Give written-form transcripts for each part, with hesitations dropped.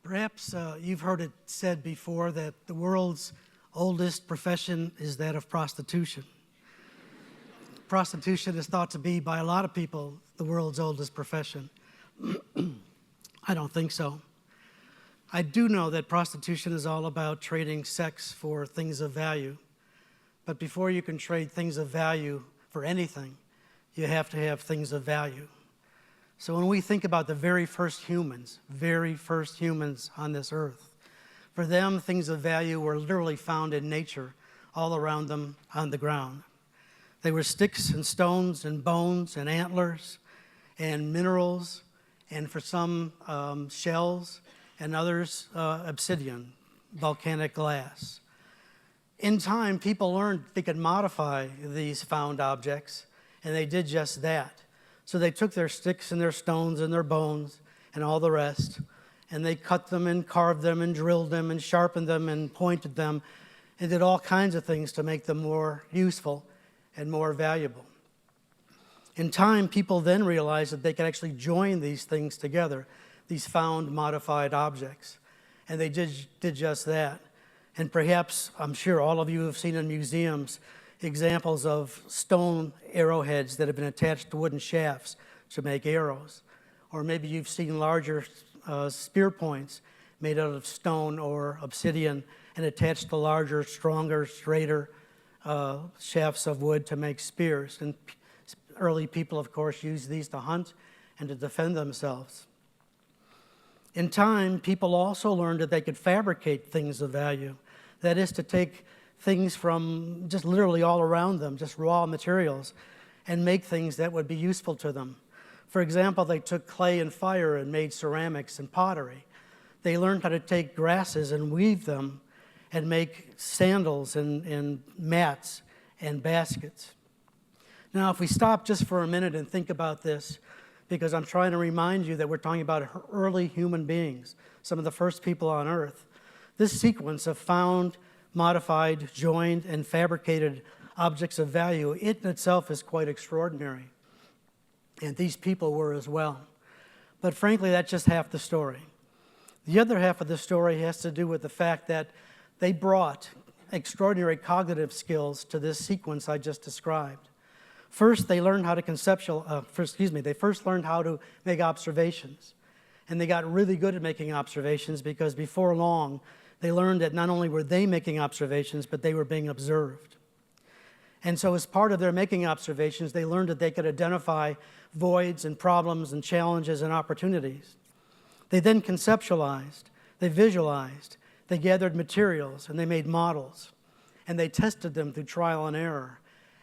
Perhaps you've heard it said before that the world's oldest profession is that of prostitution. Prostitution is thought to be, by a lot of people, the world's oldest profession. I don't think so. I do know that prostitution is all about trading sex for things of value. But before you can trade things of value for anything, you have to have things of value. So when we think about the very first humans on this earth, for them, things of value were literally found in nature, all around them on the ground. They were sticks and stones and bones and antlers and minerals, and for some, shells, and others, obsidian, volcanic glass. In time, people learned they could modify these found objects, and they did just that. So they took their sticks and their stones and their bones and all the rest, and they cut them and carved them and drilled them and sharpened them and pointed them and did all kinds of things to make them more useful and more valuable. In time, people then realized that they could actually join these things together, these found modified objects, and they did just that. And perhaps, I'm sure all of you have seen in museums examples of stone arrowheads that have been attached to wooden shafts to make arrows. Or maybe you've seen larger spear points made out of stone or obsidian and attached to larger, stronger, straighter shafts of wood to make spears. And early people, of course, used these to hunt and to defend themselves. In time, people also learned that they could fabricate things of value. That is, to take things from just literally all around them, just raw materials, and make things that would be useful to them. For example, they took clay and fire and made ceramics and pottery. They learned how to take grasses and weave them and make sandals and mats and baskets. Now, if we stop just for a minute and think about this, because I'm trying to remind you that we're talking about early human beings, some of the first people on Earth. This sequence of found, modified, joined, and fabricated objects of value, it in itself is quite extraordinary. And these people were as well. But frankly, that's just half the story. The other half of the story has to do with the fact that they brought extraordinary cognitive skills to this sequence I just described. First, they learned how to they first learned how to make observations. And they got really good at making observations because before long, they learned that not only were they making observations, but they were being observed. And so as part of their making observations, they learned that they could identify voids and problems and challenges and opportunities. They then conceptualized, they visualized, they gathered materials, and they made models. And they tested them through trial and error.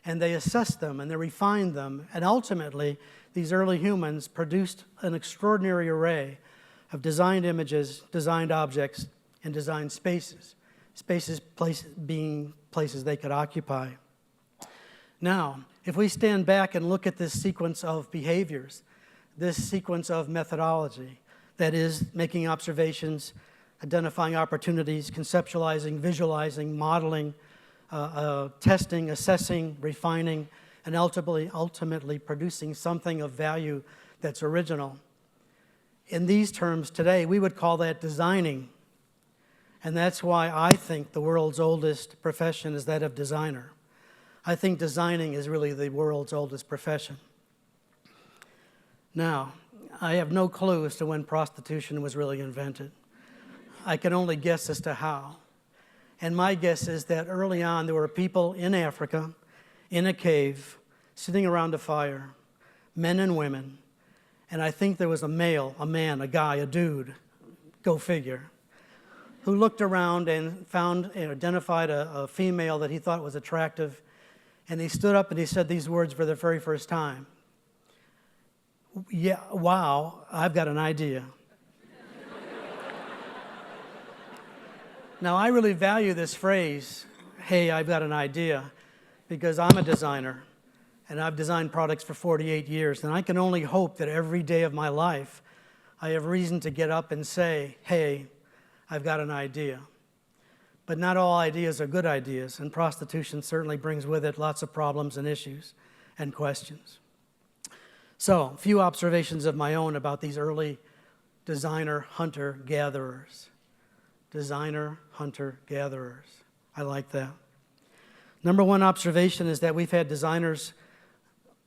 And they assessed them, and they refined them. And ultimately, these early humans produced an extraordinary array of designed images, designed objects, and designed spaces. Being places they could occupy. Now, if we stand back and look at this sequence of behaviors, this sequence of methodology, that is, making observations, identifying opportunities, conceptualizing, visualizing, modeling, testing, assessing, refining, and ultimately producing something of value that's original. In these terms today, we would call that designing. And that's why I think the world's oldest profession is that of designer. I think designing is really the world's oldest profession. Now, I have no clue as to when prostitution was really invented. I can only guess as to how. And my guess is that early on there were people in Africa, in a cave, sitting around a fire, men and women, and I think there was a male, a man, a guy, a dude, go figure, who looked around and found and identified a female that he thought was attractive, and he stood up and he said these words for the very first time. Yeah, wow, I've got an idea. Now, I really value this phrase, hey, I've got an idea, because I'm a designer, and I've designed products for 48 years, and I can only hope that every day of my life, I have reason to get up and say, hey, I've got an idea. But not all ideas are good ideas, and prostitution certainly brings with it lots of problems and issues and questions. So, a few observations of my own about these early designer, hunter, gatherers. Designer, hunter, gatherers. I like that. Number one observation is that we've had designers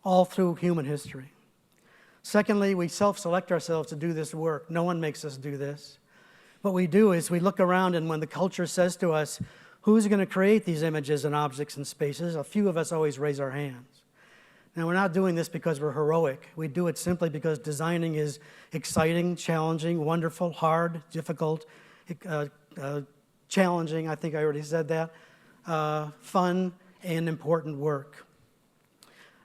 all through human history. Secondly, we self-select ourselves to do this work. No one makes us do this. What we do is we look around, and when the culture says to us, who's going to create these images and objects and spaces, a few of us always raise our hands. Now, we're not doing this because we're heroic. We do it simply because designing is exciting, challenging, wonderful, hard, difficult, challenging, I think I already said that, fun, and important work.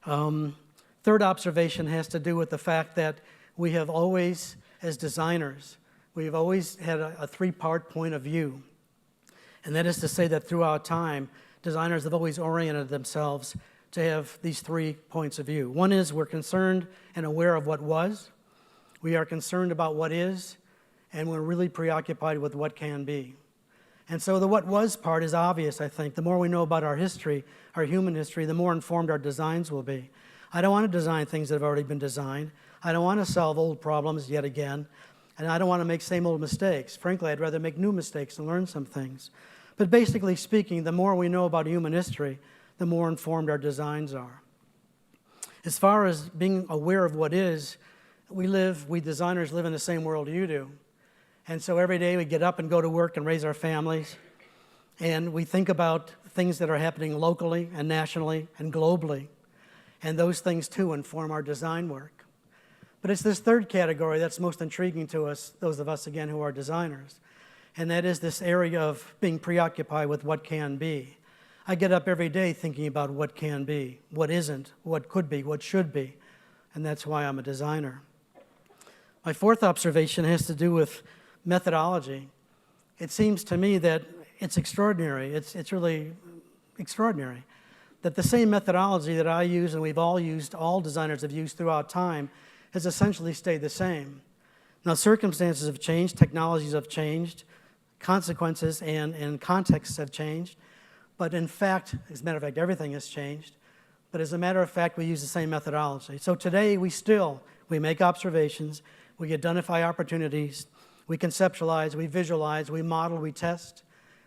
Third observation has to do with the fact that we have always, as designers, we've always had a three-part point of view. And that is to say that throughout time, designers have always oriented themselves to have these 3 points of view. One is we're concerned and aware of what was. We are concerned about what is, and we're really preoccupied with what can be. And so the what was part is obvious, I think. The more we know about our history, our human history, the more informed our designs will be. I don't want to design things that have already been designed. I don't want to solve old problems yet again. And I don't want to make same old mistakes. Frankly, I'd rather make new mistakes and learn some things. But basically speaking, the more we know about human history, the more informed our designs are. As far as being aware of what is, we designers live in the same world you do. And so every day we get up and go to work and raise our families. And we think about things that are happening locally and nationally and globally. And those things, too, inform our design work. But it's this third category that's most intriguing to us, those of us, again, who are designers. And that is this area of being preoccupied with what can be. I get up every day thinking about what can be, what isn't, what could be, what should be. And that's why I'm a designer. My fourth observation has to do with methodology. It seems to me that it's extraordinary. It's really extraordinary that the same methodology that I use and we've all used, all designers have used throughout time, has essentially stayed the same. Now, circumstances have changed, technologies have changed, consequences and contexts have changed, but in fact, as a matter of fact, everything has changed. But as a matter of fact, we use the same methodology. So today, we make observations, we identify opportunities, we conceptualize, we visualize, we model, we test,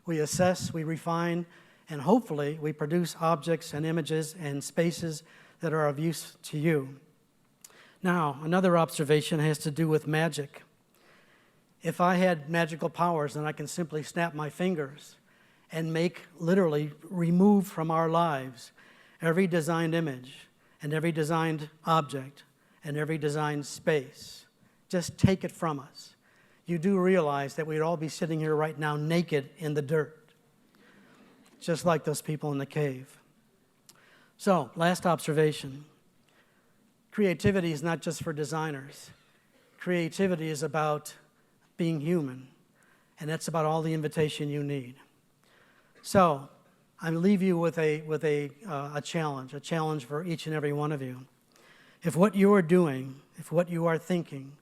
we assess, we refine, and hopefully, we produce objects and images and spaces that are of use to you. Now, another observation has to do with magic. If I had magical powers, then I can simply snap my fingers and literally remove from our lives every designed image and every designed object and every designed space. Just take it from us. You do realize that we'd all be sitting here right now naked in the dirt, just like those people in the cave. So, last observation. Creativity is not just for designers. Creativity is about being human, and that's about all the invitation you need. So, I leave you with a challenge for each and every one of you. If what you are doing, if what you are thinking,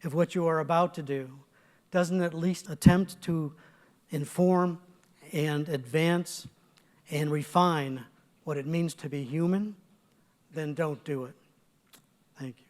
if what you are about to do doesn't at least attempt to inform and advance and refine what it means to be human, then don't do it. Thank you.